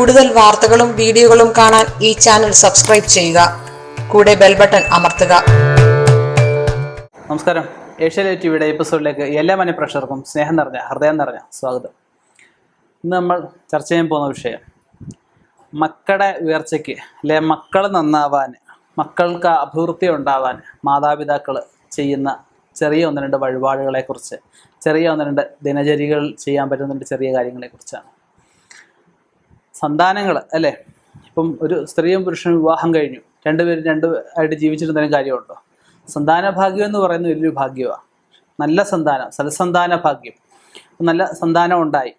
കൂടുതൽ വാർത്തകളും വീഡിയോകളും കാണാൻ ഈ ചാനൽ സബ്സ്ക്രൈബ് ചെയ്യുക. കൂടെ ബെൽ ബട്ടൺ അമർത്തുക. നമസ്കാരം. ഏഷ്യാനെറ്റ് ടിവിയുടെ എപ്പിസോഡിലേക്ക് എല്ലാ മനഃപ്രേക്ഷകർക്കും സ്നേഹം നിറഞ്ഞ ഹൃദയം നിറഞ്ഞ സ്വാഗതം. ഇന്ന് നമ്മൾ ചർച്ച ചെയ്യാൻ പോകുന്ന വിഷയം മക്കളുടെ ഉയർച്ചയ്ക്ക് അല്ലെ മക്കൾ നന്നാവാൻ, മക്കൾക്ക് അഭിവൃദ്ധി ഉണ്ടാവാൻ മാതാപിതാക്കൾ ചെയ്യുന്ന ചെറിയ ഒന്ന് രണ്ട് വഴിപാടുകളെക്കുറിച്ച്, ചെറിയ ഒന്ന് രണ്ട് ദിനചര്യകൾ ചെയ്യാൻ പറ്റുന്ന ചെറിയ കാര്യങ്ങളെക്കുറിച്ചാണ്. സന്താനങ്ങൾ അല്ലേ, ഇപ്പം ഒരു സ്ത്രീയും പുരുഷനും വിവാഹം കഴിഞ്ഞു, രണ്ടുപേരും ആയിട്ട് ജീവിച്ചിരുന്നതിനും കാര്യമുണ്ടോ? സന്താന ഭാഗ്യം എന്ന് പറയുന്നത് വലിയൊരു ഭാഗ്യമാണ്. നല്ല സന്താനം, സൽസന്താന ഭാഗ്യം, നല്ല സന്താനം ഉണ്ടായി.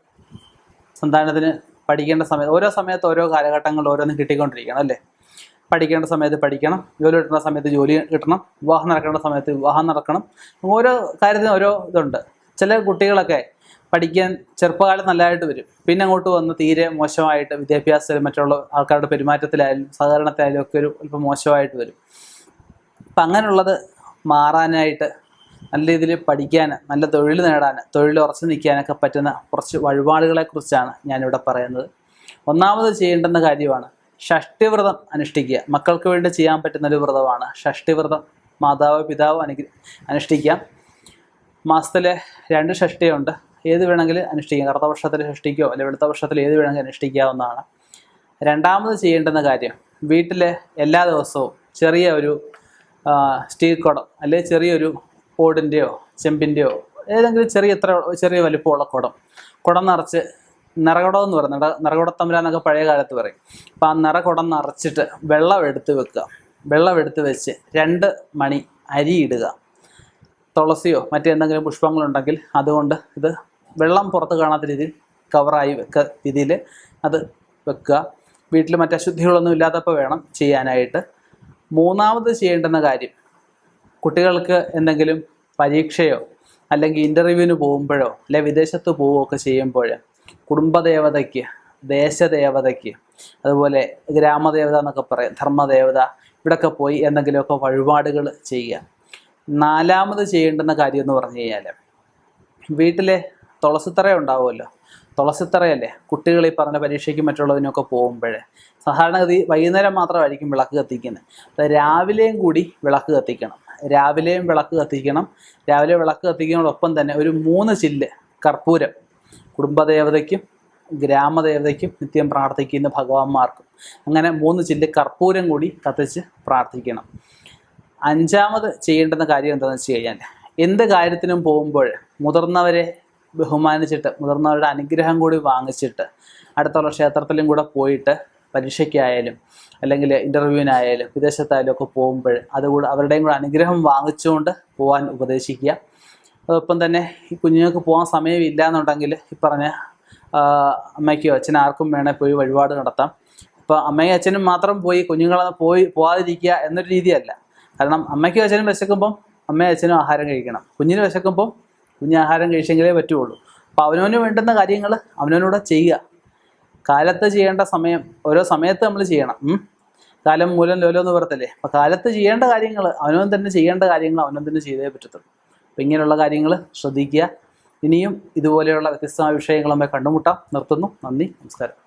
സന്താനത്തിന് പഠിക്കേണ്ട സമയത്ത്, ഓരോ സമയത്ത് ഓരോ കാലഘട്ടങ്ങളിൽ ഓരോന്നും കിട്ടിക്കൊണ്ടിരിക്കണം അല്ലേ. പഠിക്കേണ്ട സമയത്ത് പഠിക്കണം, ജോലി കിട്ടുന്ന സമയത്ത് ജോലി കിട്ടണം, വിവാഹം നടക്കേണ്ട സമയത്ത് വിവാഹം നടക്കണം. ഓരോ കാര്യത്തിനും ഓരോ ഇതുണ്ട്. ചില കുട്ടികളൊക്കെ പഠിക്കാൻ ചെറുപ്പകാലം നല്ലതായിട്ട് വരും, പിന്നെ അങ്ങോട്ട് വന്ന് തീരെ മോശമായിട്ട് വിദ്യാഭ്യാസത്തിലും മറ്റുള്ള ആൾക്കാരുടെ പെരുമാറ്റത്തിലായാലും സഹകരണത്തിലായാലും ഒക്കെ ഒരു അല്പം മോശമായിട്ട് വരും. അപ്പം അങ്ങനെയുള്ളത് മാറാനായിട്ട്, നല്ല രീതിയിൽ പഠിക്കാൻ, നല്ല തൊഴിൽ നേടാൻ, തൊഴിൽ ഉറച്ചു നിൽക്കാനൊക്കെ പറ്റുന്ന കുറച്ച് വഴിപാടുകളെക്കുറിച്ചാണ് ഞാനിവിടെ പറയുന്നത്. ഒന്നാമത് ചെയ്യേണ്ടുന്ന കാര്യമാണ് ഷഷ്ടിവ്രതം അനുഷ്ഠിക്കുക. മക്കൾക്ക് വേണ്ടി ചെയ്യാൻ പറ്റുന്നൊരു വ്രതമാണ് ഷഷ്ടിവ്രതം. മാതാവ് പിതാവ് അനുഷ്ഠിക്കാം. മാസത്തിലെ 2 ഷഷ്ടിയുണ്ട്, ഏത് വേണമെങ്കിലും അനുഷ്ഠിക്കാം. കറുത്ത വർഷത്തിൽ ഷഷ്ടിക്കോ അല്ലെങ്കിൽ വെളുത്ത വർഷത്തിൽ ഏത് വേണമെങ്കിലും അനുഷ്ഠിക്കാവുന്നതാണ്. രണ്ടാമത് ചെയ്യേണ്ടുന്ന കാര്യം, വീട്ടിലെ എല്ലാ ദിവസവും ചെറിയ ഒരു സ്റ്റീൽ കുടം അല്ലെങ്കിൽ ചെറിയൊരു ഓടിൻ്റെയോ ചെമ്പിൻ്റെയോ ഏതെങ്കിലും ചെറിയ വലിപ്പമുള്ള കുടം നിറച്ച്, നിറകുടം എന്ന് പറയുന്നത് നിറകുടത്തമ്പല പഴയ കാലത്ത് പറയും. അപ്പോൾ ആ നിറകുടം നിറച്ചിട്ട് വെള്ളം എടുത്ത് വെക്കുക. വെള്ളം എടുത്ത് വെച്ച് 2 മണി അരി ഇടുക. തുളസിയോ മറ്റെന്തെങ്കിലും പുഷ്പങ്ങളുണ്ടെങ്കിൽ അതുകൊണ്ട് ഇത് വെള്ളം പുറത്ത് കാണാത്ത രീതിയിൽ കവറായി രീതിയിൽ അത് വെക്കുക. വീട്ടിൽ മറ്റശുദ്ധികളൊന്നും ഇല്ലാത്തപ്പോൾ വേണം ചെയ്യാനായിട്ട്. മൂന്നാമത് ചെയ്യേണ്ടുന്ന കാര്യം, കുട്ടികൾക്ക് എന്തെങ്കിലും പരീക്ഷയോ അല്ലെങ്കിൽ ഇൻ്റർവ്യൂവിന് പോകുമ്പോഴോ അല്ലെ വിദേശത്ത് പോവുകയൊക്കെ ചെയ്യുമ്പോൾ കുടുംബദേവതയ്ക്ക്, ദേശദേവതയ്ക്ക്, അതുപോലെ ഗ്രാമദേവത എന്നൊക്കെ പറയും, ധർമ്മദേവത, ഇവിടെയൊക്കെ പോയി എന്തെങ്കിലുമൊക്കെ വഴിപാടുകൾ ചെയ്യുക. നാലാമത് ചെയ്യേണ്ടുന്ന കാര്യം എന്ന് പറഞ്ഞു കഴിഞ്ഞാൽ, വീട്ടിലെ തുളസിത്തറ ഉണ്ടാവുമല്ലോ, തുളസിത്തറയല്ലേ കുട്ടികൾ ഈ പറഞ്ഞ പരീക്ഷയ്ക്കും മറ്റുള്ളതിനൊക്കെ പോകുമ്പോൾ സാധാരണഗതി വൈകുന്നേരം മാത്രമായിരിക്കും വിളക്ക് കത്തിക്കുന്നത്. അത് രാവിലെയും കൂടി വിളക്ക് കത്തിക്കണം. രാവിലെയും വിളക്ക് കത്തിക്കണം. രാവിലെ വിളക്ക് കത്തിക്കുന്നതോടൊപ്പം തന്നെ ഒരു 3 ചില്ല് കർപ്പൂരം കുടുംബദേവതയ്ക്കും ഗ്രാമദേവതയ്ക്കും നിത്യം പ്രാർത്ഥിക്കുന്ന ഭഗവാന്മാർക്കും അങ്ങനെ 3 ചില്ല് കർപ്പൂരം കൂടി കത്തിച്ച് പ്രാർത്ഥിക്കണം. അഞ്ചാമത് ചെയ്യേണ്ടുന്ന കാര്യം എന്താണെന്ന് വെച്ച് കഴിഞ്ഞാൽ, എന്ത് കാര്യത്തിനും പോകുമ്പോൾ മുതിർന്നവരെ ബഹുമാനിച്ചിട്ട്, മുതിർന്നവരുടെ അനുഗ്രഹം കൂടി വാങ്ങിച്ചിട്ട്, അടുത്തുള്ള ക്ഷേത്രത്തിലും കൂടെ പോയിട്ട് പരീക്ഷയ്ക്കായാലും അല്ലെങ്കിൽ ഇൻ്റർവ്യൂവിനായാലും വിദേശത്തായാലും ഒക്കെ പോകുമ്പോൾ അതുകൂടെ അവരുടെയും കൂടെ അനുഗ്രഹം വാങ്ങിച്ചുകൊണ്ട് പോകാൻ ഉപദേശിക്കുക. അതോടൊപ്പം തന്നെ ഈ കുഞ്ഞുങ്ങൾക്ക് പോകാൻ സമയമില്ല എന്നുണ്ടെങ്കിൽ ഈ പറഞ്ഞ അമ്മയ്ക്കോ അച്ഛനോ ആർക്കും വേണേൽ പോയി വഴിപാട് നടത്താം. ഇപ്പോൾ അമ്മയും അച്ഛനും മാത്രം പോയി കുഞ്ഞുങ്ങളെ പോകാതിരിക്കുക എന്നൊരു രീതിയല്ല. കാരണം അമ്മയ്ക്കും അച്ഛനും വിശക്കുമ്പം അമ്മയും അച്ഛനും ആഹാരം കഴിക്കണം, കുഞ്ഞിന് വിശക്കുമ്പം കുഞ്ഞ് ആഹാരം കഴിച്ചെങ്കിലേ പറ്റുള്ളൂ. അപ്പോൾ അവനവന് വേണ്ടുന്ന കാര്യങ്ങൾ അവനവനൂടെ ചെയ്യുക. കാലത്ത് ചെയ്യേണ്ട സമയം ഓരോ സമയത്ത് നമ്മൾ ചെയ്യണം. കാലം മൂലം ലോലം എന്ന് പറയത്തില്ലേ. അപ്പോൾ കാലത്ത് ചെയ്യേണ്ട കാര്യങ്ങൾ അവനവൻ തന്നെ ചെയ്യേണ്ട കാര്യങ്ങൾ അവനവൻ തന്നെ ചെയ്തേ പറ്റത്തുള്ളൂ. അപ്പോൾ ഇങ്ങനെയുള്ള കാര്യങ്ങൾ ശ്രദ്ധിക്കുക. ഇനിയും ഇതുപോലെയുള്ള വ്യത്യസ്തമായ വിഷയങ്ങളുമായി കണ്ടുമുട്ടാം. നിർത്തുന്നു. നന്ദി, നമസ്കാരം.